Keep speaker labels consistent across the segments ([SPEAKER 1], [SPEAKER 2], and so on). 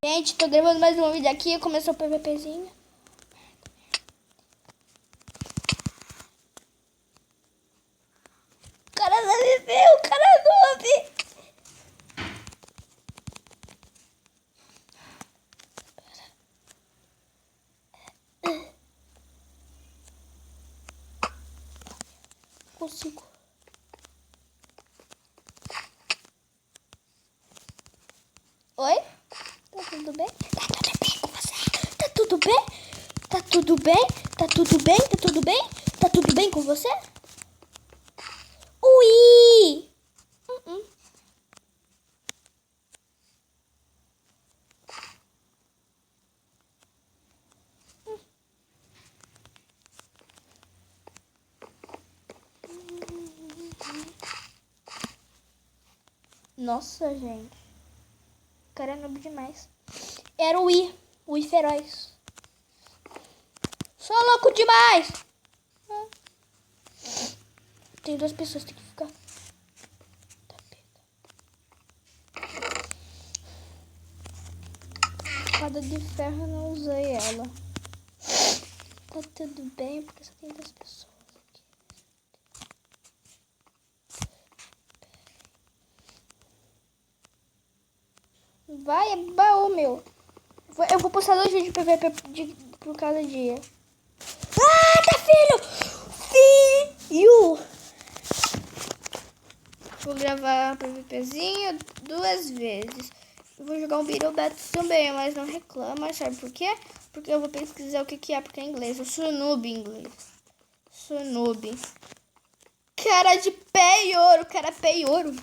[SPEAKER 1] Gente, tô gravando mais um vídeo aqui. Começou o PVPzinho. O cara não viveu, o cara não vi. Consigo. Oi? Tá tudo bem? Tá tudo bem com você? Tá tudo bem? Tá tudo bem? Tá tudo bem? Tá tudo bem? Tá tudo bem com você? Ui! Nossa, gente. O cara é noob demais. Era o I feroz. Sou louco demais. Tem duas pessoas, tem que ficar. Tá pega. Espada de ferro, eu não usei ela. Tá tudo bem, porque só tem duas pessoas aqui. Vai, é baú, meu. Eu vou postar 2 vídeos de PVP por cada dia. Ah, tá filho! Vou gravar PVPzinho 2 vezes. Vou jogar um Beetle Battle também, mas não reclama, sabe por quê? Porque eu vou pesquisar o que é, porque é inglês. Eu sou noob em inglês. Sou noob. Cara de pé e ouro, cara pé e ouro.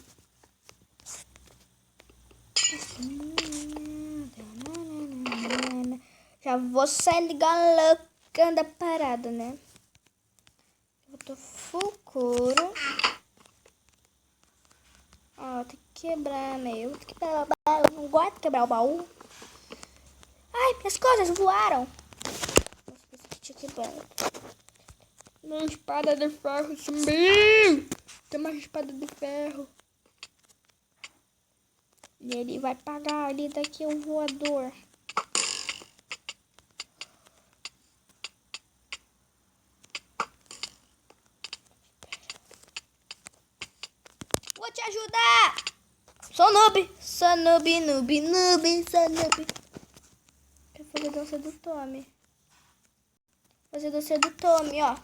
[SPEAKER 1] Já vou sair galocando a parada, né? Eu tô full couro. Ó, tem que quebrar, meu. Tem que quebrar o baú. Eu não gosto de quebrar o baú. Ai, minhas coisas voaram. Nossa, pensei que tinha quebrado. Minha espada de ferro sumiu. Tem uma espada de ferro. E ele vai pagar ali daqui um voador. Vou te ajudar. Sou noob. Sou noob, noob, noob. Sou noob. Quero fazer dança do Tommy. Fazer dança do Tommy, ó.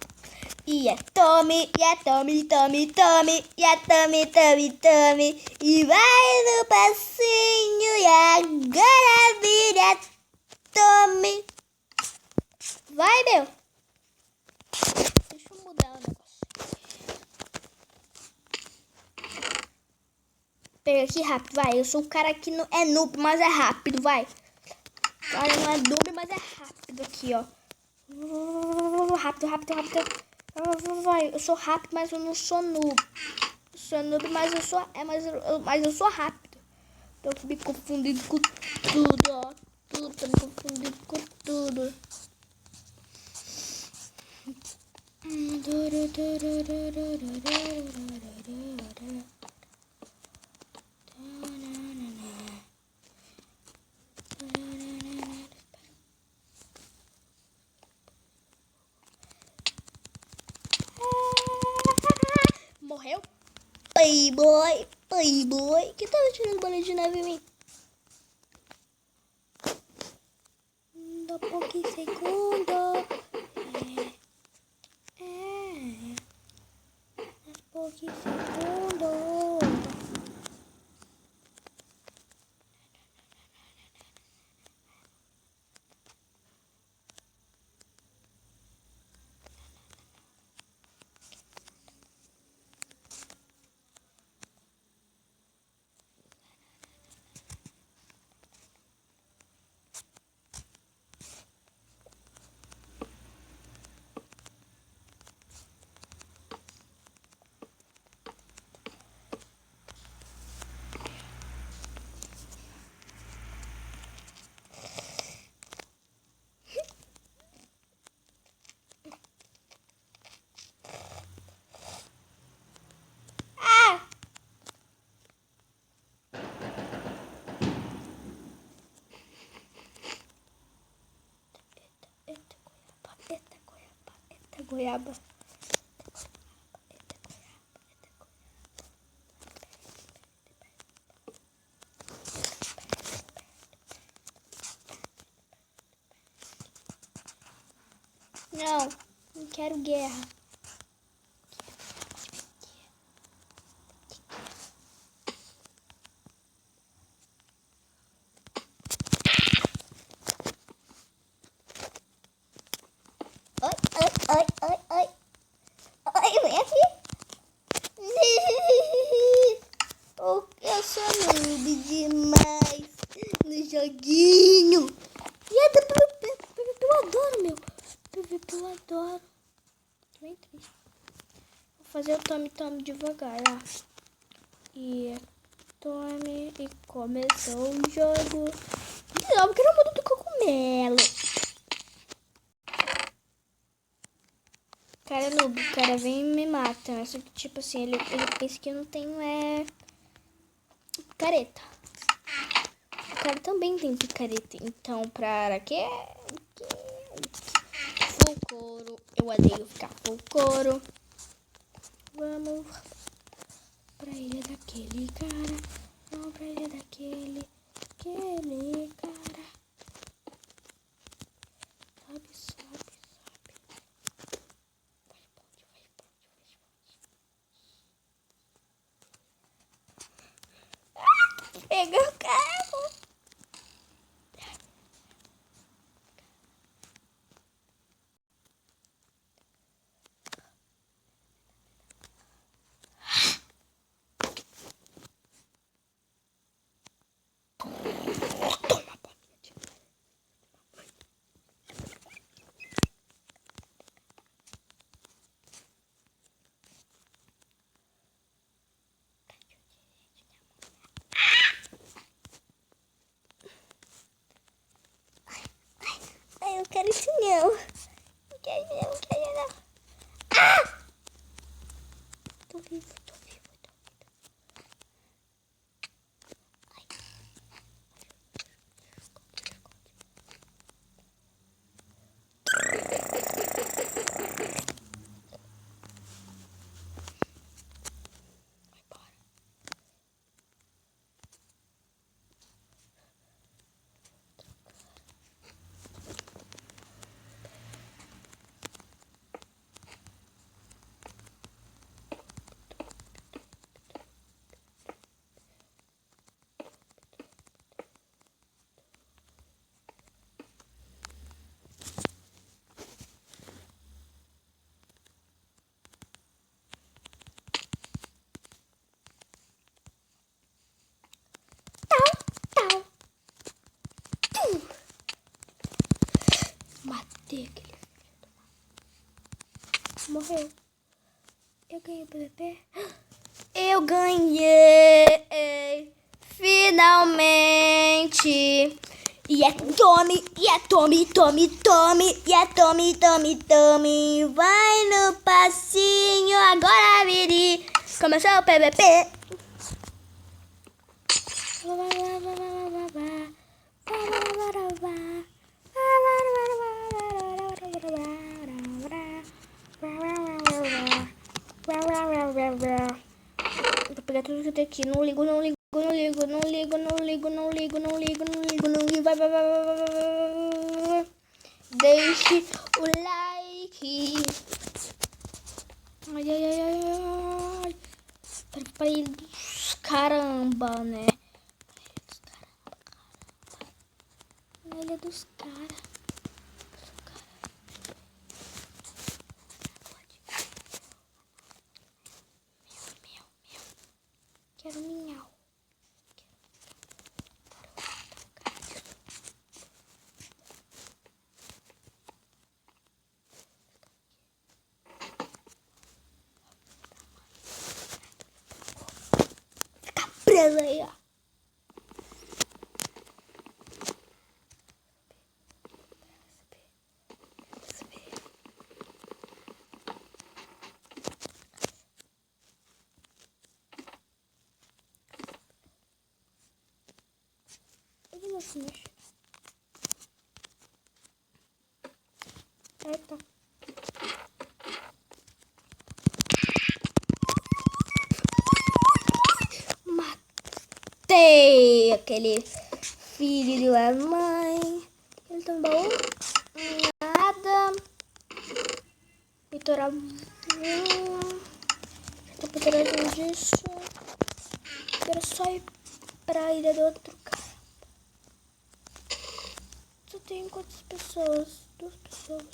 [SPEAKER 1] E é Tommy, e é Tommy, Tommy, Tommy, e é Tommy, Tommy, Tommy. E vai no passinho e agora vira Tommy. Vai, meu. Deixa eu mudar o negócio. Pega aqui rápido, vai. Eu sou o cara que não é noob, mas é rápido, vai. O cara não é noob, mas é rápido aqui, ó. Rápido, rápido, rápido. Vai, eu sou rápido, mas eu não sou noob. Eu sou noob, mas eu sou, mas eu sou rápido. Tô me confundindo com tudo, ó. Tô me confundindo com tudo. Morreu? Playboy, Playboy. Que tava tirando bola de neve em mim? Do pouquinho segundo. Pouquinho segundo. goiaba. Não, não quero guerra. Oi, oi, oi, oi, oi. Oi, vem aqui. Eu sou noob demais no joguinho. E é do PVP, eu adoro, meu. PVP eu adoro. Tô bem triste. Vou fazer o tome devagar, ó. E tome e começou o jogo. Não, porque não muda do cogumelo. Cara noob, o cara vem e me mata. Só que, tipo assim, ele pensa que eu não tenho picareta. O cara também tem picareta. Então, para quê? Full couro. Eu odeio ficar full couro. Vamos pra ilha daquele cara. Vamos pra ilha daquele cara. Sobe, sobe, sobe. Pega o carro. Ai, eu quero isso não. Não quero não, não quero não. Ah! Tô vivo, tô vivo, tô vivo. Ai. Tau. Matei aquele filho. Morreu. Eu ganhei o PVP. Eu ganhei. Finalmente. E é tome, e é tome, tome, tome. E é tome, tome, tome. Vai no passinho, agora vire. Começou o PVP. Vou pegar tudo que tem aqui. Não ligo, não ligo, não ligo, não ligo, não ligo, não ligo, não ligo, não ligo, não ligo. Vai. Deixe o like. Ai. Pra ele dos caramba, né? Na ilha dos caras. Quero minhau. Fica presa aí, ó. Ele não se mexe. Eita. Matei aquele filho da mãe. Ele tem um baú? Nada. Litoral. Já tô procurando disso. Quero só ir pra ilha do outro cara. Só tem quantas pessoas? 2 pessoas.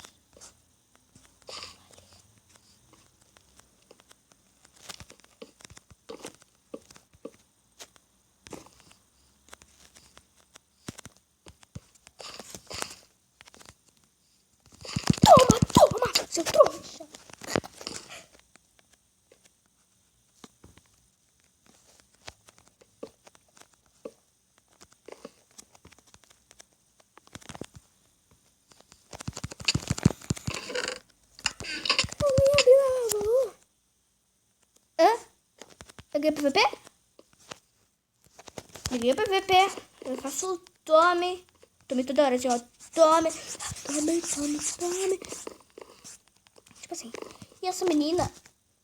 [SPEAKER 1] Toma, seu trouxa. Eu ganhei PVP? Eu ganhei PVP. Eu faço o tome. Tome toda hora, assim, ó. Tome. Tipo assim. E essa menina,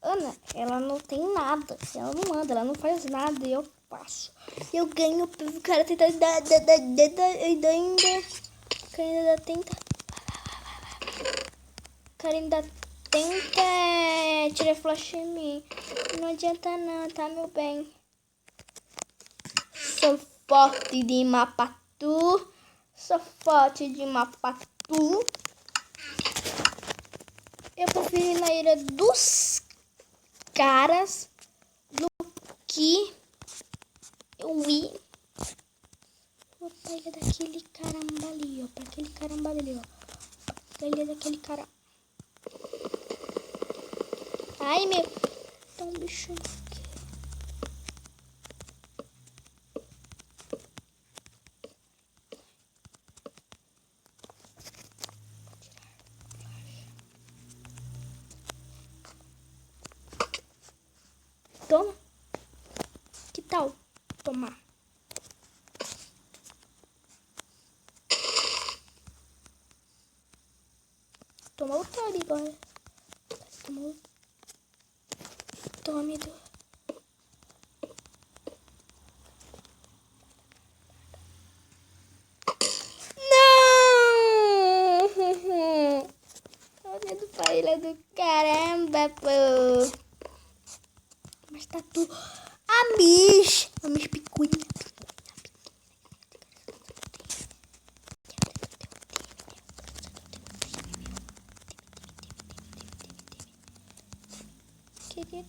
[SPEAKER 1] Ana, ela não tem nada. Ela não anda, ela não faz nada. E eu faço. Eu ganho. O cara tenta ainda. O cara ainda tenta. O cara ainda tenta tirar flash em mim. Não adianta não, tá, meu bem? Sou forte de Mapatu. Sou forte de Mapatu. Eu prefiro ir na ilha dos caras do que eu ir pra ilha daquele caramba ali, ó. Pra aquele caramba ali, ó. Pra ilha daquele cara. Ai, meu. Tem um bicho aqui. Toma. Que tal tomar? Toma o Tori agora. Toma. Tome do. Não! Olha do pai do caramba, pô. Mas tá tudo. A Miss picuinha. Queria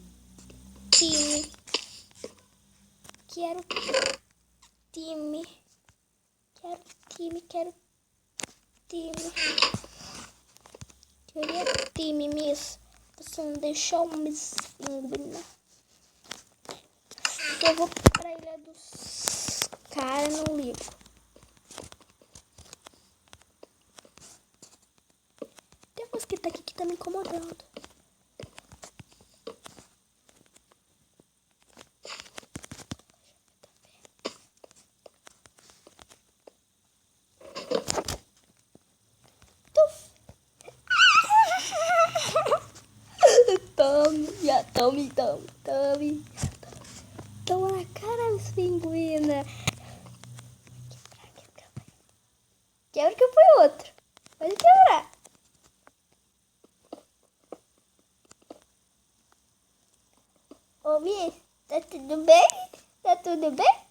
[SPEAKER 1] time. Quero time. Quero time. Queria time, Miss. Você não deixou o Miss Ingrid. Eu vou pra ilha dos caras, não ligo. Tem uma que tá aqui que tá me incomodando. Tome. Toma na cara, Miss Pinguina. Quebra que foi outro. Pode quebrar. Ô, Miss, tá tudo bem? Tá tudo bem?